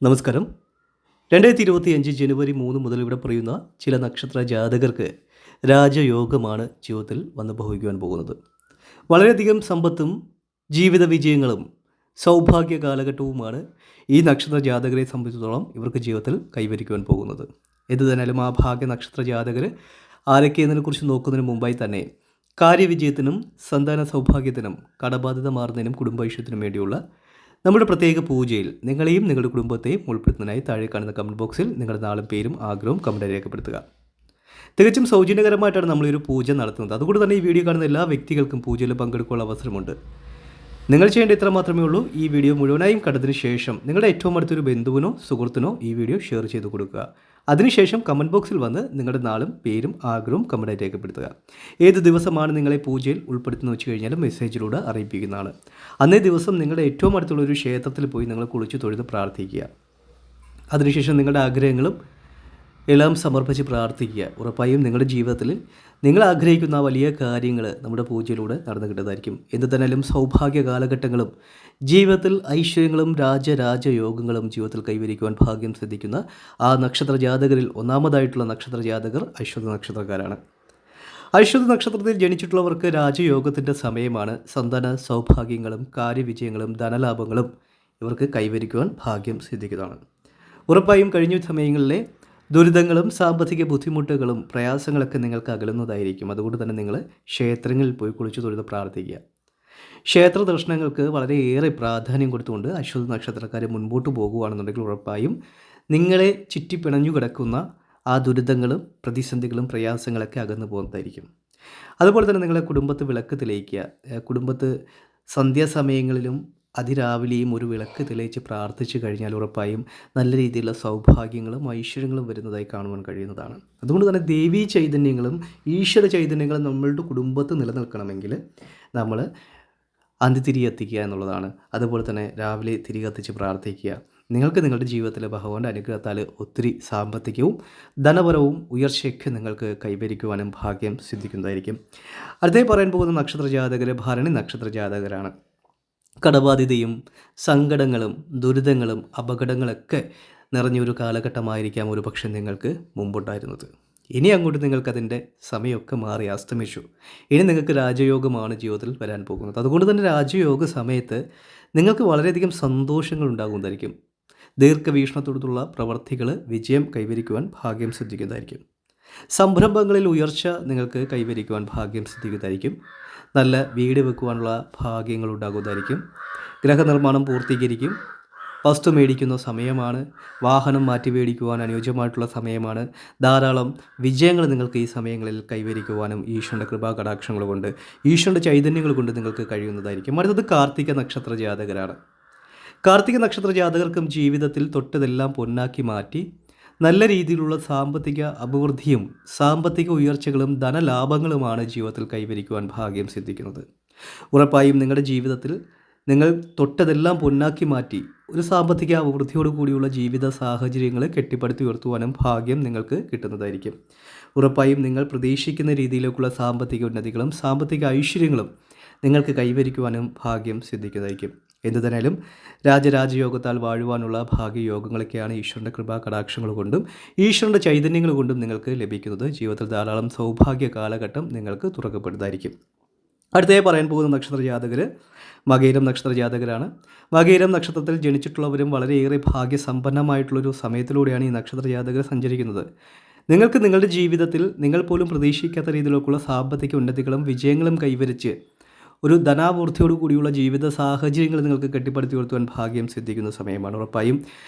നമസ്കാരം. 2025 ജനുവരി 3 മുതൽ ഇവിടെ പറയുന്ന ചില നക്ഷത്ര ജാതകർക്ക് രാജയോഗമാണ് ജീവിതത്തിൽ വന്നു ഭവിക്കുവാൻ പോകുന്നത്. വളരെയധികം സമ്പത്തും ജീവിത വിജയങ്ങളും സൗഭാഗ്യ കാലഘട്ടവുമാണ് ഈ നക്ഷത്ര ജാതകരെ സംബന്ധിച്ചിടത്തോളം ഇവർക്ക് ജീവിതത്തിൽ കൈവരിക്കുവാൻ പോകുന്നത്. എന്തു തന്നെയാലും ആ ഭാഗ്യ നക്ഷത്ര ജാതകർ ആരൊക്കെയെന്നതിനെക്കുറിച്ച് നോക്കുന്നതിന് മുമ്പായി തന്നെ കാര്യവിജയത്തിനും സന്താന സൗഭാഗ്യത്തിനും കടബാധ്യത മാറുന്നതിനും കുടുംബൈശ്വര്യത്തിനും വേണ്ടിയുള്ള നമ്മുടെ പ്രത്യേക പൂജയിൽ നിങ്ങളെയും നിങ്ങളുടെ കുടുംബത്തെയും ഉൾപ്പെടുത്തുന്നതിനായി താഴെ കാണുന്ന കമൻറ്റ് ബോക്സിൽ നിങ്ങളുടെ നാളും പേരും ആഗ്രഹവും കമൻറ്റായി രേഖപ്പെടുത്തുക. തികച്ചും സൗജന്യകരമായിട്ടാണ് നമ്മളൊരു പൂജ നടത്തുന്നത്. അതുകൊണ്ട് തന്നെ ഈ വീഡിയോ കാണുന്ന എല്ലാ വ്യക്തികൾക്കും പൂജയിൽ പങ്കെടുക്കാനുള്ള അവസരമുണ്ട്. നിങ്ങൾ ചെയ്യേണ്ട ഇത്ര മാത്രമേ ഉള്ളൂ. ഈ വീഡിയോ മുഴുവനായും കണ്ടതിന് ശേഷം നിങ്ങളുടെ ഏറ്റവും അടുത്തൊരു ബന്ധുവിനോ സുഹൃത്തിനോ ഈ വീഡിയോ ഷെയർ ചെയ്ത് കൊടുക്കുക. അതിനുശേഷം കമൻറ്റ് ബോക്സിൽ വന്ന് നിങ്ങളുടെ നാളും പേരും ആഗ്രഹവും കമൻറ്റായി രേഖപ്പെടുത്തുക. ഏത് ദിവസമാണ് നിങ്ങളെ പൂജയിൽ ഉൾപ്പെടുത്തുന്നത് വെച്ച് കഴിഞ്ഞാൽ മെസ്സേജിലൂടെ അറിയിപ്പിക്കുന്നതാണ്. അന്നേ ദിവസം നിങ്ങളുടെ ഏറ്റവും അടുത്തുള്ള ഒരു ക്ഷേത്രത്തിൽ പോയി നിങ്ങൾ കുളിച്ച് തൊഴുത് പ്രാർത്ഥിക്കുക. അതിനുശേഷം നിങ്ങളുടെ ആഗ്രഹങ്ങളും എല്ലാം സമർപ്പിച്ച് പ്രാർത്ഥിക്കുക. ഉറപ്പായും നിങ്ങളുടെ ജീവിതത്തിൽ നിങ്ങൾ ആഗ്രഹിക്കുന്ന വലിയ കാര്യങ്ങൾ നമ്മുടെ പൂജയിലൂടെ നടന്നു കിട്ടുന്നതായിരിക്കും. എന്ത് തന്നെയാലും സൗഭാഗ്യ കാലഘട്ടങ്ങളും ജീവിതത്തിൽ ഐശ്വര്യങ്ങളും രാജയോഗങ്ങളും ജീവിതത്തിൽ കൈവരിക്കുവാൻ ഭാഗ്യം സിദ്ധിക്കുന്ന ആ നക്ഷത്ര ജാതകരിൽ ഒന്നാമതായിട്ടുള്ള നക്ഷത്ര ജാതകർ അശ്വതി നക്ഷത്രക്കാരാണ്. അശ്വതി നക്ഷത്രത്തിൽ ജനിച്ചിട്ടുള്ളവർക്ക് രാജയോഗത്തിൻ്റെ സമയമാണ്. സന്താന സൗഭാഗ്യങ്ങളും കാര്യവിജയങ്ങളും ധനലാഭങ്ങളും ഇവർക്ക് കൈവരിക്കുവാൻ ഭാഗ്യം സിദ്ധിക്കുന്നതാണ്. ഉറപ്പായും കഴിഞ്ഞ സമയങ്ങളിലെ ദുരിതങ്ങളും സാമ്പത്തിക ബുദ്ധിമുട്ടുകളും പ്രയാസങ്ങളൊക്കെ നിങ്ങൾക്ക് അകലുന്നതായിരിക്കും. അതുകൊണ്ട് തന്നെ നിങ്ങൾ ക്ഷേത്രങ്ങളിൽ പോയി കുളിച്ചു തൊഴുത് പ്രാർത്ഥിക്കുക. ക്ഷേത്ര ദർശനങ്ങൾക്ക് വളരെയേറെ പ്രാധാന്യം കൊടുത്തുകൊണ്ട് അശ്വതി നക്ഷത്രക്കാർ മുൻപോട്ട് പോകുകയാണെന്നുണ്ടെങ്കിൽ ഉറപ്പായും നിങ്ങളെ ചുറ്റിപ്പിണഞ്ഞു കിടക്കുന്ന ആ ദുരിതങ്ങളും പ്രതിസന്ധികളും പ്രയാസങ്ങളൊക്കെ അകന്നു പോകുന്നതായിരിക്കും. അതുപോലെ തന്നെ നിങ്ങളെ കുടുംബത്ത് വിളക്ക് തെളിയിക്കുക. കുടുംബത്ത് സന്ധ്യാസമയങ്ങളിലും അതിരാവിലെയും ഒരു വിളക്ക് തെളിയിച്ച് പ്രാർത്ഥിച്ചു കഴിഞ്ഞാൽ ഉറപ്പായും നല്ല രീതിയിലുള്ള സൗഭാഗ്യങ്ങളും ഐശ്വര്യങ്ങളും വരുന്നതായി കാണുവാൻ കഴിയുന്നതാണ്. അതുകൊണ്ട് തന്നെ ദേവീ ചൈതന്യങ്ങളും ഈശ്വര ചൈതന്യങ്ങളും നമ്മളുടെ കുടുംബത്ത് നിലനിൽക്കണമെങ്കിൽ നമ്മൾ അന്തിതിരി എത്തിക്കുക എന്നുള്ളതാണ്. അതുപോലെ തന്നെ രാവിലെ തിരി കത്തിച്ച് പ്രാർത്ഥിക്കുക. നിങ്ങൾക്ക് നിങ്ങളുടെ ജീവിതത്തിലെ ഭഗവാന്റെ അനുഗ്രഹത്താൽ ഒത്തിരി സാമ്പത്തികവും ധനപരവും ഉയർച്ചയൊക്കെ നിങ്ങൾക്ക് കൈവരിക്കുവാനും ഭാഗ്യം സിദ്ധിക്കുന്നതായിരിക്കും. അടുത്തേ പറയാൻ പോകുന്ന നക്ഷത്ര ജാതകർ ഭരണി നക്ഷത്ര ജാതകരാണ്. കടബാധ്യതയും സങ്കടങ്ങളും ദുരിതങ്ങളും അപകടങ്ങളൊക്കെ നിറഞ്ഞൊരു കാലഘട്ടമായിരിക്കാം ഒരു പക്ഷേ നിങ്ങൾക്ക് മുമ്പുണ്ടായിരുന്നത്. ഇനി അങ്ങോട്ട് നിങ്ങൾക്കതിൻ്റെ സമയമൊക്കെ മാറി അസ്തമിച്ചു. ഇനി നിങ്ങൾക്ക് രാജയോഗമാണ് ജീവിതത്തിൽ വരാൻ പോകുന്നത്. അതുകൊണ്ട് തന്നെ രാജയോഗ സമയത്ത് നിങ്ങൾക്ക് വളരെയധികം സന്തോഷങ്ങൾ ഉണ്ടാകുന്നതായിരിക്കും. ദീർഘവീക്ഷണത്തോടുള്ള പ്രവർത്തികൾ വിജയം കൈവരിക്കുവാൻ ഭാഗ്യം സിദ്ധിക്കുന്നതായിരിക്കും. സംരംഭങ്ങളിൽ ഉയർച്ച നിങ്ങൾക്ക് കൈവരിക്കുവാൻ ഭാഗ്യം സിദ്ധിക്കുന്നതായിരിക്കും. നല്ല വീട് വെക്കുവാനുള്ള ഭാഗ്യങ്ങൾ ഉണ്ടാകുന്നതായിരിക്കും. ഗ്രഹനിർമ്മാണം പൂർത്തീകരിക്കും. വസ്തു മേടിക്കുന്ന സമയമാണ്. വാഹനം മാറ്റി മേടിക്കുവാൻ അനുയോജ്യമായിട്ടുള്ള സമയമാണ്. ധാരാളം വിജയങ്ങൾ നിങ്ങൾക്ക് ഈ സമയങ്ങളിൽ കൈവരിക്കുവാനും ഈശ്വരൻ്റെ കൃപാ കടാക്ഷങ്ങൾ കൊണ്ട് ഈശ്വരൻ്റെ ചൈതന്യങ്ങൾ കൊണ്ട് നിങ്ങൾക്ക് കഴിയുന്നതായിരിക്കും. അടുത്തത് കാർത്തിക നക്ഷത്ര ജാതകരാണ്. കാർത്തിക നക്ഷത്ര ജാതകർക്കും ജീവിതത്തിൽ തൊട്ടതെല്ലാം പൊന്നാക്കി മാറ്റി നല്ല രീതിയിലുള്ള സാമ്പത്തിക അഭിവൃദ്ധിയും സാമ്പത്തിക ഉയർച്ചകളും ധനലാഭങ്ങളുമാണ് ജീവിതത്തിൽ കൈവരിക്കുവാൻ ഭാഗ്യം സിദ്ധിക്കുന്നത്. ഉറപ്പായും നിങ്ങളുടെ ജീവിതത്തിൽ നിങ്ങൾ തൊട്ടതെല്ലാം പൊന്നാക്കി മാറ്റി ഒരു സാമ്പത്തിക അഭിവൃദ്ധിയോട് കൂടിയുള്ള ജീവിത സാഹചര്യങ്ങൾ കെട്ടിപ്പടുത്തി ഉയർത്തുവാനും ഭാഗ്യം നിങ്ങൾക്ക് കിട്ടുന്നതായിരിക്കും. ഉറപ്പായും നിങ്ങൾ പ്രതീക്ഷിക്കുന്ന രീതിയിലേക്കുള്ള സാമ്പത്തിക ഉന്നതികളും സാമ്പത്തിക ഐശ്വര്യങ്ങളും നിങ്ങൾക്ക് കൈവരിക്കുവാനും ഭാഗ്യം സിദ്ധിക്കുന്നതായിരിക്കും. എന്തു തന്നെയാലും രാജയോഗത്താൽ വാഴുവാനുള്ള ഭാഗ്യയോഗങ്ങളൊക്കെയാണ് ഈശ്വരൻ്റെ കൃപാ കടാക്ഷങ്ങൾ കൊണ്ടും ഈശ്വരൻ്റെ ചൈതന്യങ്ങൾ കൊണ്ടും നിങ്ങൾക്ക് ലഭിക്കുന്നത്. ജീവിതത്തിൽ ധാരാളം സൗഭാഗ്യ കാലഘട്ടം നിങ്ങൾക്ക് തുറക്കപ്പെടുന്നതായിരിക്കും. അടുത്തതായി പറയാൻ പോകുന്ന നക്ഷത്ര ജാതകർ മകയിരം നക്ഷത്ര ജാതകരാണ്. മകയിരം നക്ഷത്രത്തിൽ ജനിച്ചിട്ടുള്ളവരും വളരെയേറെ ഭാഗ്യസമ്പന്നമായിട്ടുള്ളൊരു സമയത്തിലൂടെയാണ് ഈ നക്ഷത്ര ജാതകർ സഞ്ചരിക്കുന്നത്. നിങ്ങൾക്ക് നിങ്ങളുടെ ജീവിതത്തിൽ നിങ്ങൾ പോലും പ്രതീക്ഷിക്കാത്ത രീതിയിലേക്കുള്ള സാമ്പത്തിക ഉന്നതികളും വിജയങ്ങളും കൈവരിച്ച് ഒരു ധനാപൂർത്തിയോടു കൂടിയുള്ള ജീവിത സാഹചര്യങ്ങൾ നിങ്ങൾക്ക് കെട്ടിപ്പടുത്തി ഉയർത്തുവാൻ ഭാഗ്യം സിദ്ധിക്കുന്ന സമയമാണ്. ഉറപ്പായും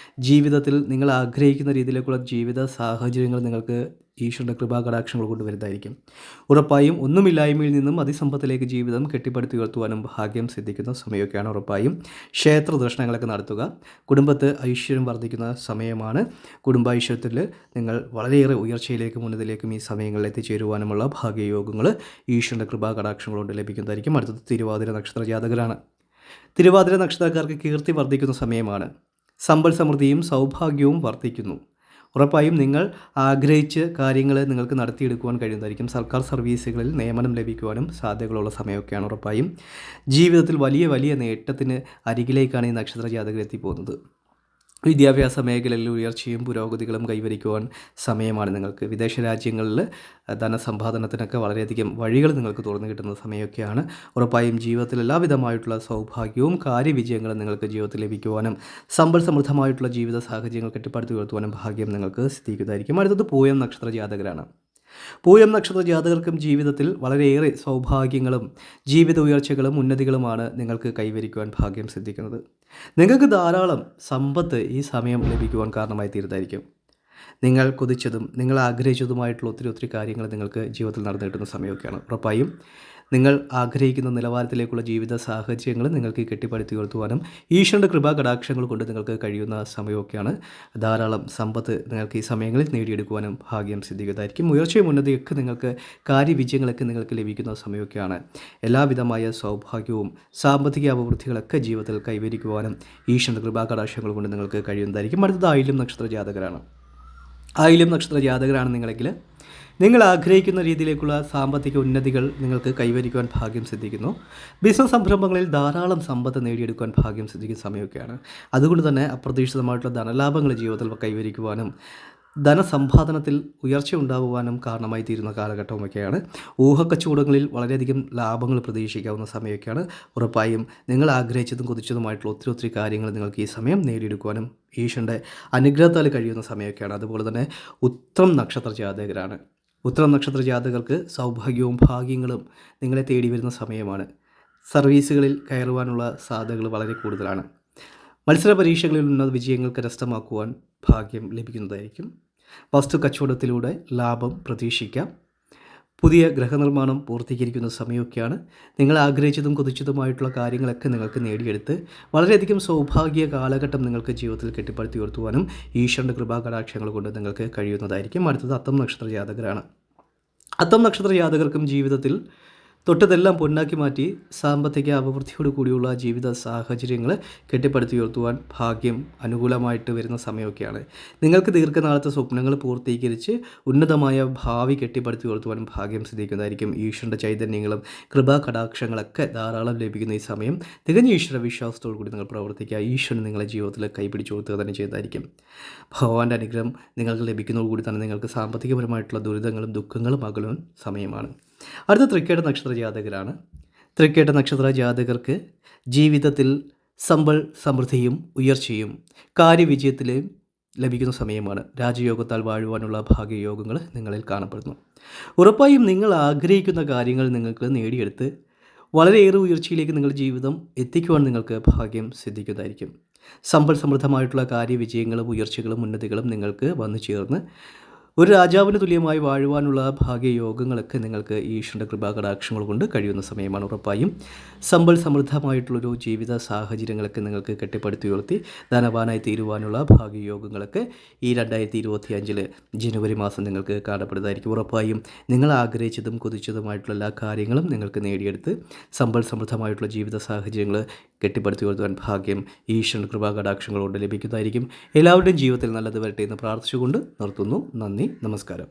ജീവിതത്തിൽ നിങ്ങൾ ആഗ്രഹിക്കുന്ന രീതിയിലേക്കുള്ള ജീവിത സാഹചര്യങ്ങൾ നിങ്ങൾക്ക് ഈശ്വരൻ്റെ കൃപാ കടാക്ഷങ്ങൾ കൊണ്ടുവരുന്നതായിരിക്കും. ഉറപ്പായും ഒന്നുമില്ലായ്മയിൽ നിന്നും അതിസമ്പത്തിലേക്ക് ജീവിതം കെട്ടിപ്പടുത്തി ഉയർത്തുവാനും ഭാഗ്യം സിദ്ധിക്കുന്ന സമയമൊക്കെയാണ്. ഉറപ്പായും ക്ഷേത്ര ദർശനങ്ങളൊക്കെ നടത്തുക. കുടുംബത്ത് ഐശ്വര്യം വർദ്ധിക്കുന്ന സമയമാണ്. കുടുംബൈശ്വര്യത്തിൽ നിങ്ങൾ വളരെയേറെ ഉയർച്ചയിലേക്കും ഉന്നതിയിലേക്കും ഈ സമയങ്ങളിൽ എത്തിച്ചേരുവാനുമുള്ള ഭാഗ്യയോഗങ്ങൾ ഈശ്വരൻ്റെ കൃപാ കടാക്ഷങ്ങൾ കൊണ്ട് ലഭിക്കുന്നതായിരിക്കും. അടുത്തത് തിരുവാതിര നക്ഷത്ര ജാതകരാണ്. തിരുവാതിര നക്ഷത്രക്കാർക്ക് കീർത്തി വർദ്ധിക്കുന്ന സമയമാണ്. സമ്പൽ സമൃദ്ധിയും സൗഭാഗ്യവും വർദ്ധിക്കുന്നു. ഉറപ്പായും നിങ്ങൾ ആഗ്രഹിച്ച കാര്യങ്ങൾ നിങ്ങൾക്ക് നടത്തിയെടുക്കുവാൻ കഴിയുന്നതായിരിക്കും. സർക്കാർ സർവീസുകളിൽ നിയമനം ലഭിക്കുവാനും സാധ്യതകളുള്ള സമയമൊക്കെയാണ്. ഉറപ്പായും ജീവിതത്തിൽ വലിയ നേട്ടത്തിന് അരികിലേക്കാണ് ഈ നക്ഷത്ര ജാതകർ എത്തിപ്പോകുന്നത്. വിദ്യാഭ്യാസ മേഖലയിൽ ഉയർച്ചയും പുരോഗതികളും കൈവരിക്കുവാൻ സമയമാണ് നിങ്ങൾക്ക്. വിദേശ രാജ്യങ്ങളിൽ ധനസമ്പാദനത്തിനൊക്കെ വളരെയധികം വഴികൾ നിങ്ങൾക്ക് തുറന്നു കിട്ടുന്ന സമയമൊക്കെയാണ്. ഉറപ്പായും ജീവിതത്തിൽ എല്ലാവിധമായിട്ടുള്ള സൗഭാഗ്യവും കാര്യവിജയങ്ങളും നിങ്ങൾക്ക് ജീവിതത്തിൽ ലഭിക്കുവാനും സമ്പൽ സമൃദ്ധമായിട്ടുള്ള ജീവിത സാഹചര്യങ്ങൾ കെട്ടിപ്പടുത്തി ഉയർത്തുവാനും ഭാഗ്യം നിങ്ങൾക്ക് സിദ്ധിക്കുന്നതായിരിക്കും. അടുത്തത് പൂയം നക്ഷത്ര ജാതകരാണ്. പൂയം നക്ഷത്ര ജാതകർക്കും ജീവിതത്തിൽ വളരെയേറെ സൗഭാഗ്യങ്ങളും ജീവിത ഉയർച്ചകളും ഉന്നതികളുമാണ് നിങ്ങൾക്ക് കൈവരിക്കുവാൻ ഭാഗ്യം സിദ്ധിക്കുന്നത്. നിങ്ങൾക്ക് ധാരാളം സമ്പത്ത് ഈ സമയം ലഭിക്കുവാൻ കാരണമായി തീരുന്നതായിരിക്കും. നിങ്ങൾ കൊതിച്ചതും നിങ്ങൾ ആഗ്രഹിച്ചതുമായിട്ടുള്ള ഒത്തിരി കാര്യങ്ങൾ നിങ്ങൾക്ക് ജീവിതത്തിൽ നടന്നു കിട്ടുന്ന സമയമൊക്കെയാണ്. ഉറപ്പായും നിങ്ങൾ ആഗ്രഹിക്കുന്ന നിലവാരത്തിലേക്കുള്ള ജീവിത സാഹചര്യങ്ങൾ നിങ്ങൾക്ക് കെട്ടിപ്പടുത്തി ഉയർത്തുവാനും ഈശ്വരൻ്റെ കൃപാ കടാക്ഷങ്ങൾ കൊണ്ട് നിങ്ങൾക്ക് കഴിയുന്ന സമയമൊക്കെയാണ്. ധാരാളം സമ്പത്ത് നിങ്ങൾക്ക് ഈ സമയങ്ങളിൽ നേടിയെടുക്കുവാനും ഭാഗ്യം സിദ്ധിക്കുന്നതായിരിക്കും. ഉയർച്ചയും ഉന്നതിയൊക്കെ നിങ്ങൾക്ക് കാര്യവിജയങ്ങളൊക്കെ നിങ്ങൾക്ക് ലഭിക്കുന്ന സമയമൊക്കെയാണ്. എല്ലാവിധമായ സൗഭാഗ്യവും സാമ്പത്തിക അഭിവൃദ്ധികളൊക്കെ ജീവിതത്തിൽ കൈവരിക്കുവാനും ഈശ്വരൻ്റെ കൃപാ കടാക്ഷങ്ങൾ കൊണ്ട് നിങ്ങൾക്ക് കഴിയുന്നതായിരിക്കും. അടുത്തത് ആയില്യം നക്ഷത്ര ജാതകരാണ്. ആയില്യം നക്ഷത്ര ജാതകരാണ് നിങ്ങളെങ്കിൽ നിങ്ങൾ ആഗ്രഹിക്കുന്ന രീതിയിലേക്കുള്ള സാമ്പത്തിക ഉന്നതികൾ നിങ്ങൾക്ക് കൈവരിക്കുവാൻ ഭാഗ്യം സിദ്ധിക്കുന്നു. ബിസിനസ് സംരംഭങ്ങളിൽ ധാരാളം സമ്പത്ത് നേടിയെടുക്കുവാൻ ഭാഗ്യം സിദ്ധിക്കുന്ന സമയമൊക്കെയാണ്. അതുകൊണ്ട് തന്നെ അപ്രതീക്ഷിതമായിട്ടുള്ള ധനലാഭങ്ങൾ ജീവിതത്തിൽ കൈവരിക്കുവാനും ധനസമ്പാദനത്തിൽ ഉയർച്ച ഉണ്ടാകുവാനും കാരണമായി തീരുന്ന കാലഘട്ടമൊക്കെയാണ്. ഊഹക്കച്ചവടങ്ങളിൽ വളരെയധികം ലാഭങ്ങൾ പ്രതീക്ഷിക്കാവുന്ന സമയമൊക്കെയാണ്. ഉറപ്പായും നിങ്ങൾ ആഗ്രഹിച്ചതും കൊതിച്ചതുമായിട്ടുള്ള ഒത്തിരി കാര്യങ്ങൾ നിങ്ങൾക്ക് ഈ സമയം നേടിയെടുക്കുവാനും ഈശ്വരൻ്റെ അനുഗ്രഹത്താൽ കഴിയുന്ന സമയമൊക്കെയാണ്. അതുപോലെ തന്നെ ഉത്രം നക്ഷത്ര ജാതകരാണ്. ഉത്രം നക്ഷത്ര ജാതകർക്ക് സൗഭാഗ്യവും ഭാഗ്യങ്ങളും നിങ്ങളെ തേടി വരുന്ന സമയമാണ്. സർവീസുകളിൽ കയറുവാനുള്ള സാധ്യതകൾ വളരെ കൂടുതലാണ്. മത്സര പരീക്ഷകളിൽ ഉന്നത വിജയങ്ങൾ കരസ്ഥമാക്കുവാൻ ഭാഗ്യം ലഭിക്കുന്നതായിരിക്കും. വസ്തു കച്ചവടത്തിലൂടെ ലാഭം പ്രതീക്ഷിക്കാം. പുതിയ ഗൃഹനിർമ്മാണം പൂർത്തീകരിക്കുന്ന സമയമൊക്കെയാണ്. നിങ്ങൾ ആഗ്രഹിച്ചതും കൊതിച്ചതുമായിട്ടുള്ള കാര്യങ്ങളൊക്കെ നിങ്ങൾക്ക് നേടിയെടുത്ത് വളരെയധികം സൗഭാഗ്യ കാലഘട്ടം നിങ്ങൾക്ക് ജീവിതത്തിൽ കെട്ടിപ്പടുത്തി ഉയർത്തുവാനും ഈശ്വരൻ്റെ കൃപാ കടാക്ഷങ്ങൾ കൊണ്ട് നിങ്ങൾക്ക് കഴിയുന്നതായിരിക്കും. അടുത്തത് അത്തം നക്ഷത്ര ജാതകരാണ്. അത്തം നക്ഷത്ര ജാതകർക്കും ജീവിതത്തിൽ തൊട്ടതെല്ലാം പൊന്നാക്കി മാറ്റി സാമ്പത്തിക അഭിവൃദ്ധിയോട് കൂടിയുള്ള ജീവിത സാഹചര്യങ്ങൾ കെട്ടിപ്പടുത്തി ഉയർത്തുവാൻ ഭാഗ്യം അനുകൂലമായിട്ട് വരുന്ന സമയമൊക്കെയാണ്. നിങ്ങൾക്ക് ദീർഘനാളത്തെ സ്വപ്നങ്ങൾ പൂർത്തീകരിച്ച് ഉന്നതമായ ഭാവി കെട്ടിപ്പടുത്തി ഉയർത്തുവാനും ഭാഗ്യം സിദ്ധിക്കുന്നതായിരിക്കും. ഈശ്വരൻ്റെ ചൈതന്യങ്ങളും കൃപാ കടാക്ഷങ്ങളൊക്കെ ധാരാളം ലഭിക്കുന്ന ഈ സമയം തികഞ്ഞ ഈശ്വര വിശ്വാസത്തോടു കൂടി നിങ്ങൾ പ്രവർത്തിക്കുക. ഈശ്വരൻ നിങ്ങളെ ജീവിതത്തിൽ കൈപിടിച്ചു കൊടുക്കുക തന്നെ ചെയ്തായിരിക്കും. ഭഗവാന്റെ അനുഗ്രഹം നിങ്ങൾക്ക് ലഭിക്കുന്നതോടുകൂടി തന്നെ നിങ്ങൾക്ക് സാമ്പത്തികപരമായിട്ടുള്ള ദുരിതങ്ങളും ദുഃഖങ്ങളും അകലുവാൻ സമയമാണ്. അടുത്ത തൃക്കേട്ട നക്ഷത്ര ജാതകരാണ്. തൃക്കേട്ട നക്ഷത്ര ജാതകർക്ക് ജീവിതത്തിൽ സമ്പൽ സമൃദ്ധിയും ഉയർച്ചയും കാര്യവിജയത്തിലും ലഭിക്കുന്ന സമയമാണ്. രാജയോഗത്താൽ വാഴുവാനുള്ള ഭാഗ്യയോഗങ്ങൾ നിങ്ങളിൽ കാണപ്പെടുന്നു. ഉറപ്പായും നിങ്ങൾ ആഗ്രഹിക്കുന്ന കാര്യങ്ങൾ നിങ്ങൾക്ക് നേടിയെടുത്ത് വളരെയേറെ ഉയർച്ചയിലേക്ക് നിങ്ങളുടെ ജീവിതം എത്തിക്കുവാൻ നിങ്ങൾക്ക് ഭാഗ്യം സിദ്ധിക്കുന്നതായിരിക്കും. സമ്പൽ സമൃദ്ധമായിട്ടുള്ള കാര്യവിജയങ്ങളും ഉയർച്ചകളും ഉന്നതികളും നിങ്ങൾക്ക് വന്നു ചേർന്ന് ഒരു രാജാവിന് തുല്യമായി വാഴുവാനുള്ള ഭാഗ്യയോഗങ്ങളൊക്കെ നിങ്ങൾക്ക് ഈശ്വരൻ്റെ കൃപാകടാക്ഷങ്ങൾ കൊണ്ട് കഴിയുന്ന സമയമാണ്. ഉറപ്പായും സമ്പൽ സമൃദ്ധമായിട്ടുള്ളൊരു ജീവിത സാഹചര്യങ്ങളൊക്കെ നിങ്ങൾക്ക് കെട്ടിപ്പടുത്തി ഉയർത്തി ധനവാനായി തീരുവാനുള്ള ഭാഗ്യയോഗങ്ങളൊക്കെ ഈ 2025 ജനുവരി മാസം നിങ്ങൾക്ക് കാണപ്പെടുന്നതായിരിക്കും. ഉറപ്പായും നിങ്ങൾ ആഗ്രഹിച്ചതും കൊതിച്ചതുമായിട്ടുള്ള എല്ലാ കാര്യങ്ങളും നിങ്ങൾക്ക് നേടിയെടുത്ത് സമ്പൽ സമൃദ്ധമായിട്ടുള്ള ജീവിത സാഹചര്യങ്ങൾ കെട്ടിപ്പടുത്തി ഉയർത്തുവാൻ ഭാഗ്യം ഈശ്വരൻ്റെ കൃപാകടാക്ഷങ്ങൾ കൊണ്ട് ലഭിക്കുന്നതായിരിക്കും. എല്ലാവരുടെയും ജീവിതത്തിൽ നല്ലത് വരട്ടെ എന്ന് പ്രാർത്ഥിച്ചുകൊണ്ട് നിർത്തുന്നു. നന്ദി, നമസ്കാരം.